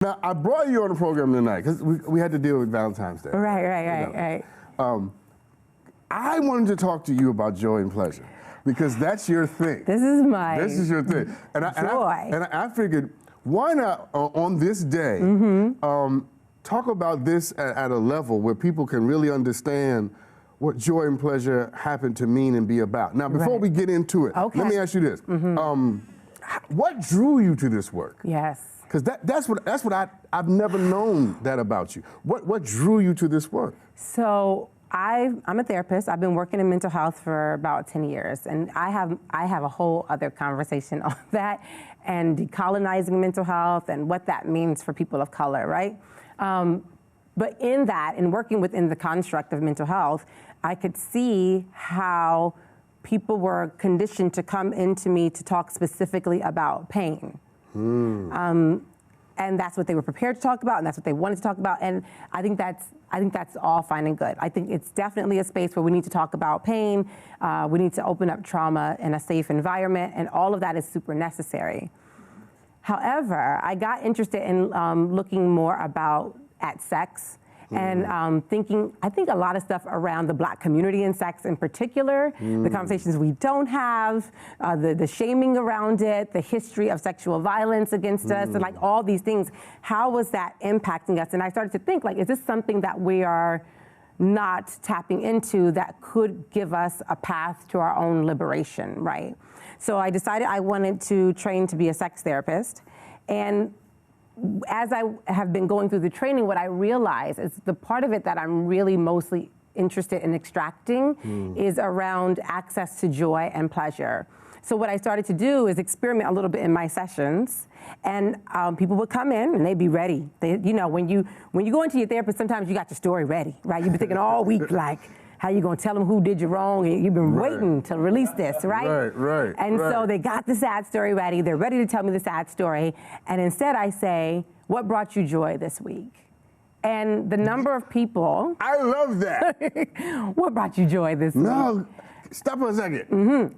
Now, I brought you on the program tonight because we had to deal with Valentine's Day. Right. I wanted to talk to you about joy and pleasure because that's your thing. This is your thing. And I figured, why not on this day talk about this at a level where people can really understand what joy and pleasure happen to mean and be about. Now, before we get into it, let me ask you this. What drew you to this work? Yes. Because that's what I've never known that about you. What drew you to this work? So I'm a therapist. I've been working in mental health for about 10 years, and I have a whole other conversation on that and decolonizing mental health and what that means for people of color, right? But in that, in working within the construct of mental health, I could see how people were conditioned to come into me to talk specifically about pain. And that's what they were prepared to talk about, and that's what they wanted to talk about. And I think that's all fine and good. I think it's definitely a space where we need to talk about pain. We need to open up trauma in a safe environment, and all of that is super necessary. However, I got interested in looking more at sex. And thinking, I think a lot of stuff around the Black community and sex in particular, the conversations we don't have, the shaming around it, the history of sexual violence against us, and like all these things, how was that impacting us? And I started to think, like, is this something that we are not tapping into that could give us a path to our own liberation, right? So I decided I wanted to train to be a sex therapist. And as I have been going through the training, what I realize is the part of it that I'm really mostly interested in extracting is around access to joy and pleasure. So what I started to do is experiment a little bit in my sessions, and people would come in and they'd be ready. You know, when you go into your therapist, sometimes you got your story ready, right? You've been thinking all week, like, how you gonna tell them who did you wrong? And you've been waiting to release this, right? Right. So they got the sad story ready. They're ready to tell me the sad story. And instead I say, what brought you joy this week? And the number of people. I love that. What brought you joy this week? No, stop for a second.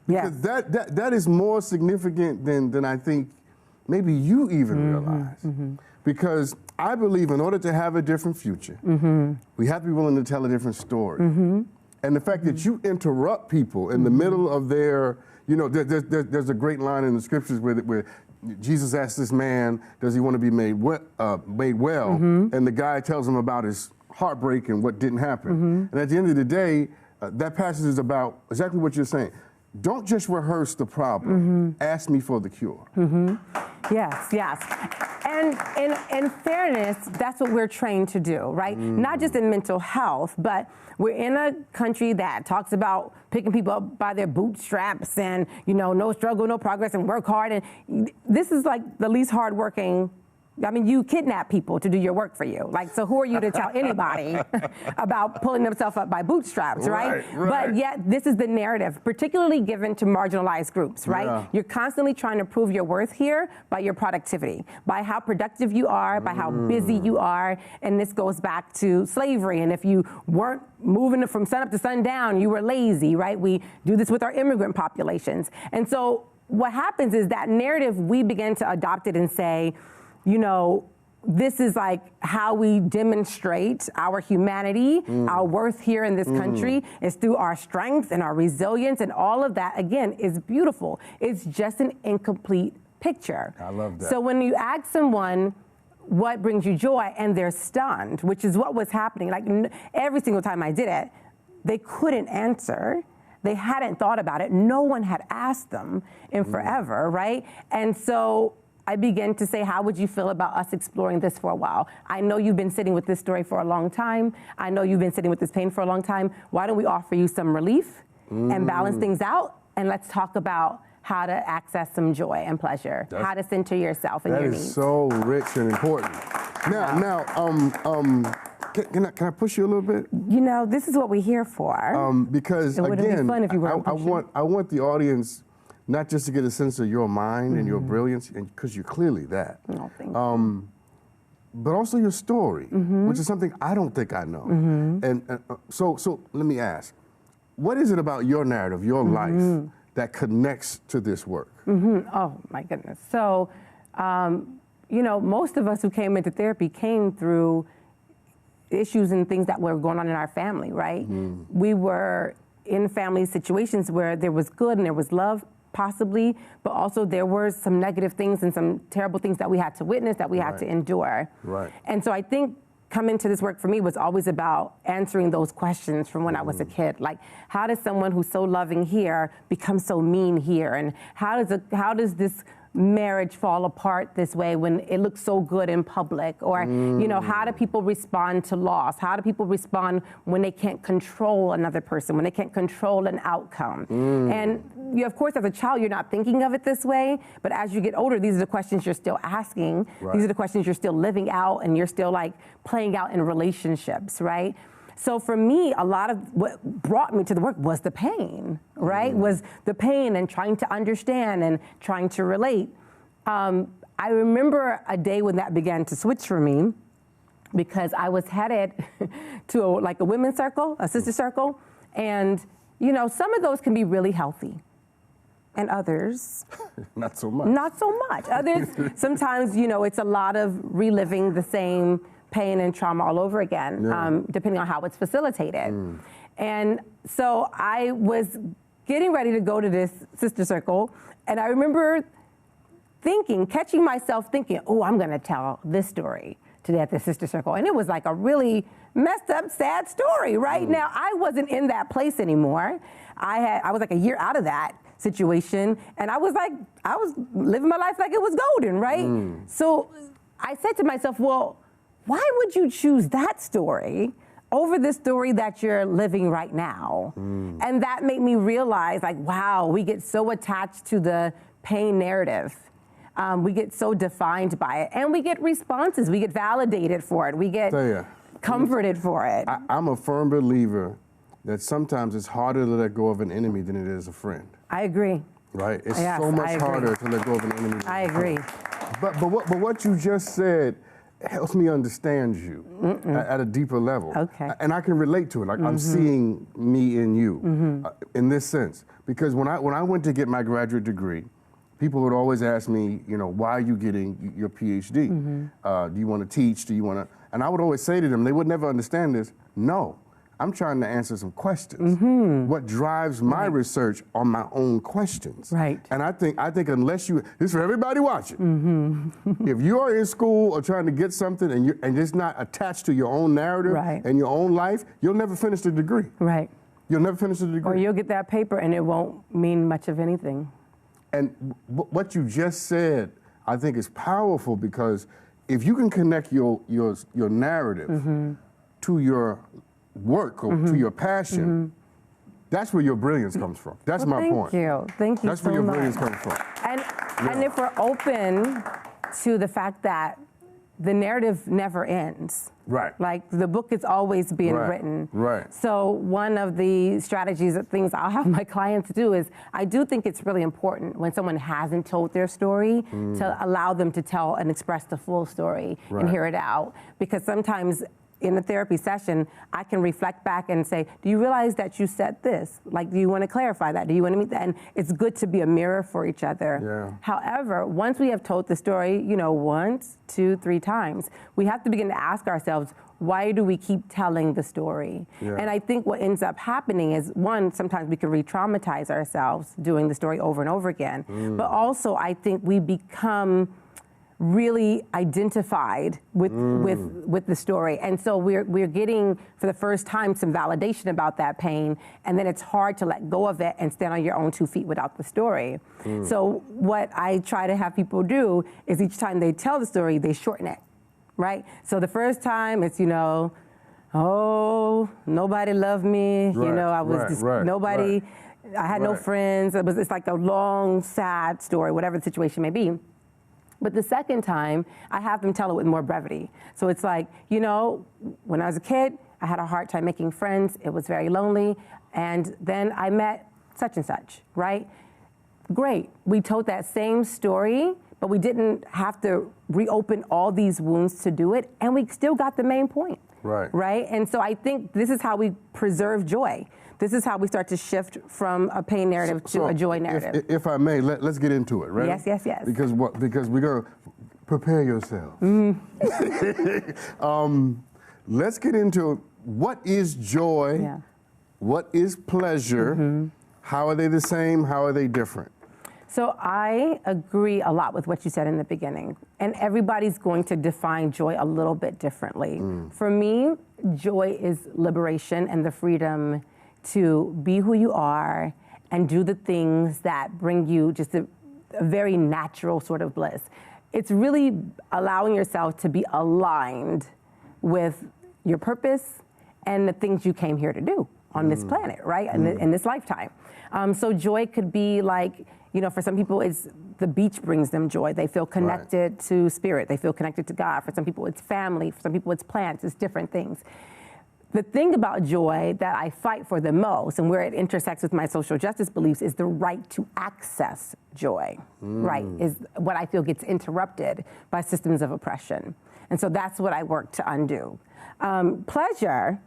Because that is more significant than I think maybe you even realize. Because I believe in order to have a different future, we have to be willing to tell a different story. And the fact that you interrupt people in the middle of their, you know, there's a great line in the scriptures where Jesus asked this man, does he want to be made well? And the guy tells him about his heartbreak and what didn't happen. And at the end of the day, that passage is about exactly what you're saying. Don't just rehearse the problem. Ask me for the cure. Yes. And in fairness, that's what we're trained to do, right? Not just in mental health, but we're in a country that talks about picking people up by their bootstraps and, you know, no struggle, no progress, and work hard. And this is like the least hardworking. I mean, you kidnap people to do your work for you. Like, so who are you to tell anybody about pulling themselves up by bootstraps, right? But yet, this is the narrative, particularly given to marginalized groups, right? You're constantly trying to prove your worth here by your productivity, by how productive you are, by how busy you are. And this goes back to slavery. And if you weren't moving from sun up to sundown, you were lazy, right? We do this with our immigrant populations. And so what happens is that narrative, we begin to adopt it and say, you know, this is like how we demonstrate our humanity, our worth here in this country is through our strength and our resilience, and all of that, again, is beautiful. It's just an incomplete picture. I love that. So when you ask someone, what brings you joy, and they're stunned, which is what was happening, like every single time I did it, they couldn't answer. They hadn't thought about it. No one had asked them in forever, right? And so I began to say, how would you feel about us exploring this for a while? I know you've been sitting with this story for a long time. I know you've been sitting with this pain for a long time. Why don't we offer you some relief and balance things out? And let's talk about how to access some joy and pleasure, how to center yourself and your needs. That is so rich and important. Now, can I push you a little bit? You know, this is what we're here for. Because it wouldn't again, be fun if you weren't I want the audience not just to get a sense of your mind and your brilliance, because you're clearly that. Oh, thank you. But also your story, which is something I don't think I know. And so let me ask, what is it about your narrative, your life, that connects to this work? Oh my goodness. So, most of us who came into therapy came through issues and things that were going on in our family, right? We were in family situations where there was good and there was love, possibly, but also there were some negative things and some terrible things that we had to witness, that we had to endure. Right. And so I think coming to this work for me was always about answering those questions from when I was a kid. Like, how does someone who's so loving here become so mean here? And how does this marriage fall apart this way when it looks so good in public? Or, how do people respond to loss? How do people respond when they can't control another person, when they can't control an outcome? And of course, as a child, you're not thinking of it this way, but as you get older, these are the questions you're still asking. Right. These are the questions you're still living out, and you're still like playing out in relationships, right? So for me, a lot of what brought me to the work was the pain, right? Was the pain and trying to understand and trying to relate. I remember a day when that began to switch for me, because I was headed to a women's circle, a sister circle, and some of those can be really healthy, and others not so much. Not so much. Others, sometimes it's a lot of reliving the same pain and trauma all over again, depending on how it's facilitated. And so I was getting ready to go to this sister circle, and I remember catching myself thinking, oh, I'm gonna tell this story today at the sister circle. And it was like a really messed up, sad story, right? Now, I wasn't in that place anymore. I was like a year out of that situation, and I was living my life like it was golden, right? So I said to myself, well, why would you choose that story over the story that you're living right now? And that made me realize, like, wow, we get so attached to the pain narrative. We get so defined by it, and we get responses. We get validated for it. We get comforted for it. I'm a firm believer that sometimes it's harder to let go of an enemy than it is a friend. I agree. Right? It's so much harder to let go of an enemy than I agree. But what you just said helps me understand you at a deeper level. Okay. And I can relate to it. Like, I'm seeing me in you in this sense. Because when I went to get my graduate degree, people would always ask me, why are you getting your PhD? Do you want to teach? Do you want to? And I would always say to them, they would never understand this. No, I'm trying to answer some questions. What drives my research are my own questions. Right. And I think unless this is for everybody watching. If you are in school or trying to get something and it's not attached to your own narrative and your own life, you'll never finish the degree. Right. You'll never finish the degree. Or you'll get that paper and it won't mean much of anything. And what you just said, I think, is powerful, because if you can connect your narrative to your work or to your passion, that's where your brilliance comes from. That's my point. Thank you That's so where your much. brilliance comes from. And if we're open to the fact that the narrative never ends. Right. Like, the book is always being written. Right. So one of the strategies, things I'll have my clients do is, I do think it's really important when someone hasn't told their story to allow them to tell and express the full story and hear it out. Because sometimes in a therapy session, I can reflect back and say, do you realize that you said this? Like, do you want to clarify that? Do you want to meet that? And it's good to be a mirror for each other. Yeah. However, once we have told the story, once, 2, 3 times, we have to begin to ask ourselves, why do we keep telling the story? Yeah. And I think what ends up happening is, one, sometimes we can re-traumatize ourselves doing the story over and over again. But also, I think we become really identified with the story, and so we're getting, for the first time, some validation about that pain, and then it's hard to let go of it and stand on your own 2 feet without the story. So what I try to have people do is, each time they tell the story, they shorten it, right? So the first time it's, oh, nobody loved me, I was nobody, I had no friends. It's like a long, sad story, whatever the situation may be. But the second time, I have them tell it with more brevity. So it's like, when I was a kid, I had a hard time making friends. It was very lonely. And then I met such and such, right? Great. We told that same story, but we didn't have to reopen all these wounds to do it. And we still got the main point. Right. Right? And so I think this is how we preserve joy. This is how we start to shift from a pain narrative to a joy narrative. If I may, let's get into it, right? Yes. Because we're going to prepare yourself. Let's get into what is joy, what is pleasure, how are they the same, how are they different? So I agree a lot with what you said in the beginning, and everybody's going to define joy a little bit differently. For me, joy is liberation and the freedom to be who you are and do the things that bring you just a very natural sort of bliss. It's really allowing yourself to be aligned with your purpose and the things you came here to do on this planet, right? In this lifetime. So joy could be like, for some people, it's the beach brings them joy. They feel connected to spirit. They feel connected to God. For some people, it's family. For some people, it's plants. It's different things. The thing about joy that I fight for the most, and where it intersects with my social justice beliefs, is the right to access joy, right? Is what I feel gets interrupted by systems of oppression. And so that's what I work to undo. Pleasure,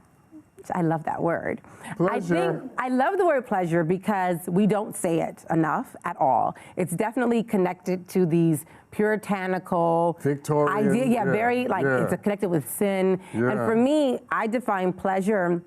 I love that word. Pleasure. I love the word pleasure because we don't say it enough at all. It's definitely connected to these puritanical Victorian idea. It's connected with sin. And for me, I define pleasure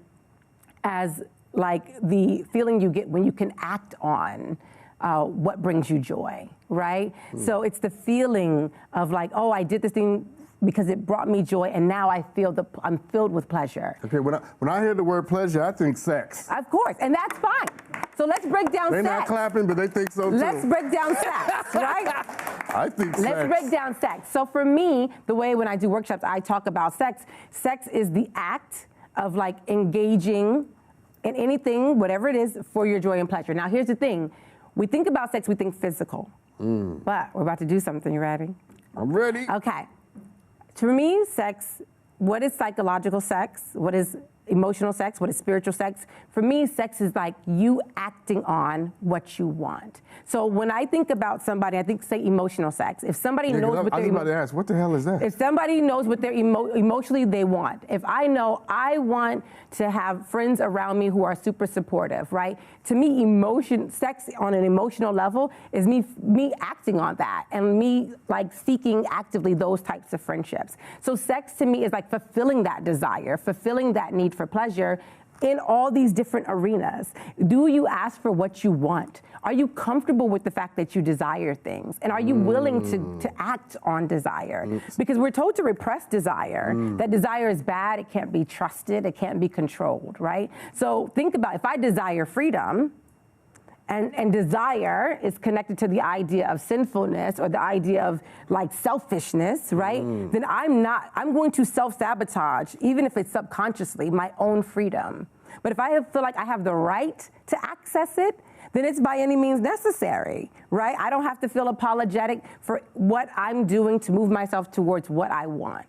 as like the feeling you get when you can act on what brings you joy, right? So it's the feeling of like, oh, I did this thing because it brought me joy, and now I'm filled with pleasure. Okay, when I hear the word pleasure, I think sex. Of course, and that's fine. So let's break down They're sex. not clapping, but they think so too. Let's break down sex, right? I think sex. Let's break down sex. So for me, the way when I do workshops, I talk about sex. Sex is the act of like engaging in anything, whatever it is, for your joy and pleasure. Now here's the thing. We think about sex, we think physical. But we're about to do something. You ready? I'm ready. Okay. For me, sex, what is psychological sex? What is emotional sex? What is spiritual sex? For me, sex is like you acting on what you want. So when I think about somebody, I think, say, emotional sex. If somebody knows what they're... I was about to ask, what the hell is that? If somebody knows what they're emotionally they want. If I know I want to have friends around me who are super supportive, right? To me, sex on an emotional level is me acting on that and me like seeking actively those types of friendships. So sex to me is like fulfilling that desire, fulfilling that need for pleasure in all these different arenas. Do you ask for what you want? Are you comfortable with the fact that you desire things? And are you willing to act on desire? Because we're told to repress desire. That desire is bad, it can't be trusted, it can't be controlled, right? So think about if I desire freedom, and desire is connected to the idea of sinfulness or the idea of like selfishness, right? Then I'm going to self-sabotage, even if it's subconsciously, my own freedom. But if I feel like I have the right to access it, then it's by any means necessary, right? I don't have to feel apologetic for what I'm doing to move myself towards what I want.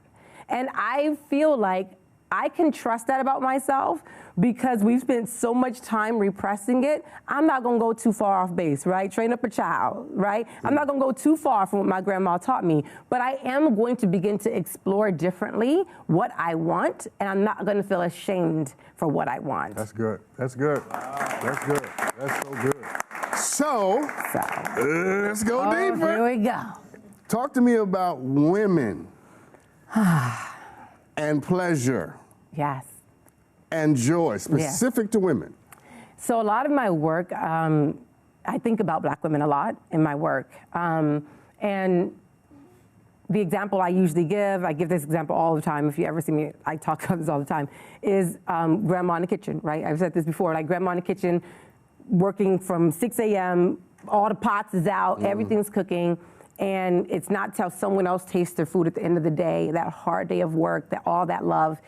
And I feel like I can trust that about myself because we've spent so much time repressing it. I'm not gonna go too far off base, right? Train up a child, right? I'm not gonna go too far from what my grandma taught me, but I am going to begin to explore differently what I want, and I'm not gonna feel ashamed for what I want. That's good. That's good. That's good. That's so good. So let's go deeper. Here we go. Talk to me about women and pleasure. Yes. And joy, specific to women. So a lot of my work, I think about Black women a lot in my work. And the example I usually give, I give this example all the time. If you ever see me, I talk about this all the time, is grandma in the kitchen, right? I've said this before, like grandma in the kitchen, working from 6 a.m., all the pots is out, everything's cooking. And it's not till someone else tastes their food at the end of the day, that hard day of work, that all that love,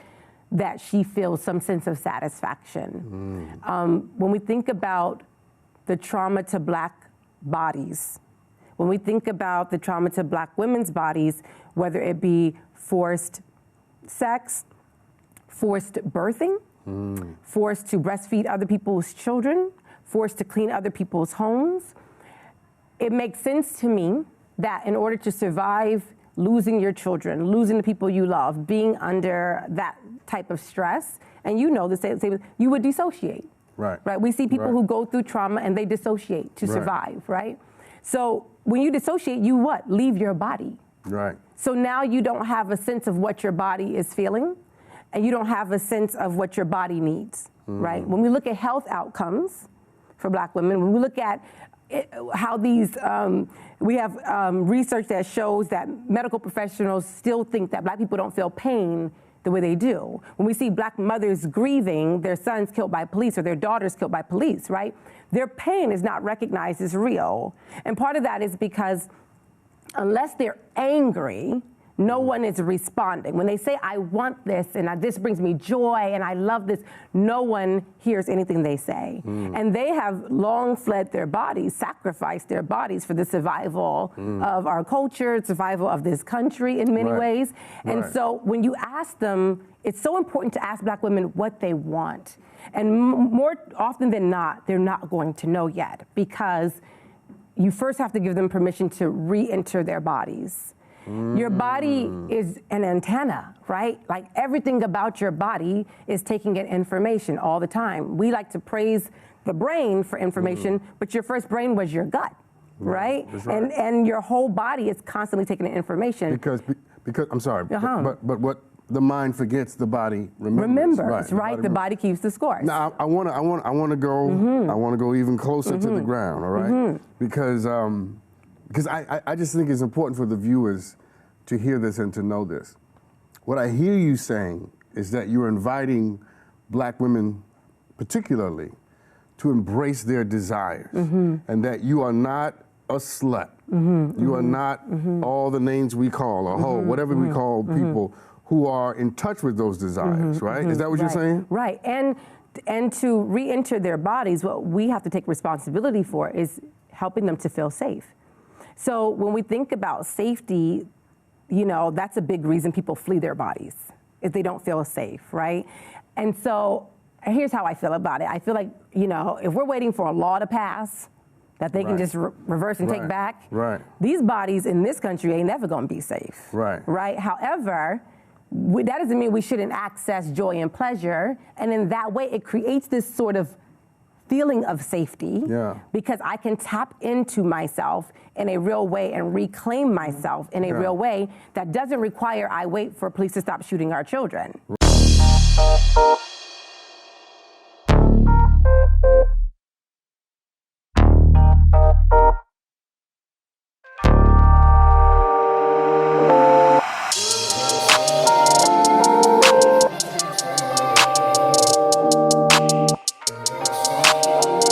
that she feels some sense of satisfaction. When we think about the trauma to Black bodies, when we think about the trauma to Black women's bodies, whether it be forced sex, forced birthing, forced to breastfeed other people's children, forced to clean other people's homes, it makes sense to me that in order to survive losing your children, losing the people you love, being under that type of stress, and you know the same, you would dissociate. Right. We see people who go through trauma and they dissociate to survive, right? So when you dissociate, you what? Leave your body. Right. So now you don't have a sense of what your body is feeling, and you don't have a sense of what your body needs, right? When we look at health outcomes for Black women, when we look at how these, we have research that shows that medical professionals still think that Black people don't feel pain the way they do. When we see Black mothers grieving their sons killed by police or their daughters killed by police, right? Their pain is not recognized as real. And part of that is because unless they're angry, no one is responding. When they say, I want this, and this brings me joy, and I love this, no one hears anything they say. And they have long fled their bodies, sacrificed their bodies for the survival of our culture, survival of this country in many ways. And so when you ask them, it's so important to ask Black women what they want. And more often than not, they're not going to know yet, because you first have to give them permission to re-enter their bodies. Your body is an antenna, right? Like everything about your body is taking in information all the time. We like to praise the brain for information, but your first brain was your gut, right? That's right. And your whole body is constantly taking in information. Because I'm sorry, but what the mind forgets, the body remembers. Right? The body keeps the scores. Now I want to go. I want to go even closer to the ground. All right, because I just think it's important for the viewers to hear this and to know this. What I hear you saying is that you're inviting Black women, particularly, to embrace their desires, and that you are not a slut. You are not all the names we call, a hoe, whatever we call people who are in touch with those desires, right? Is that what you're saying? Right, and to re-enter their bodies, what we have to take responsibility for is helping them to feel safe. So when we think about safety, you know, that's a big reason people flee their bodies, if they don't feel safe, right? And so here's how I feel about it. I feel like, you know, if we're waiting for a law to pass that they can just reverse and take back, these bodies in this country ain't never gonna be safe, right? However, that doesn't mean we shouldn't access joy and pleasure, and in that way it creates this sort of feeling of safety, because I can tap into myself in a real way and reclaim myself in a real way that doesn't require I wait for police to stop shooting our children.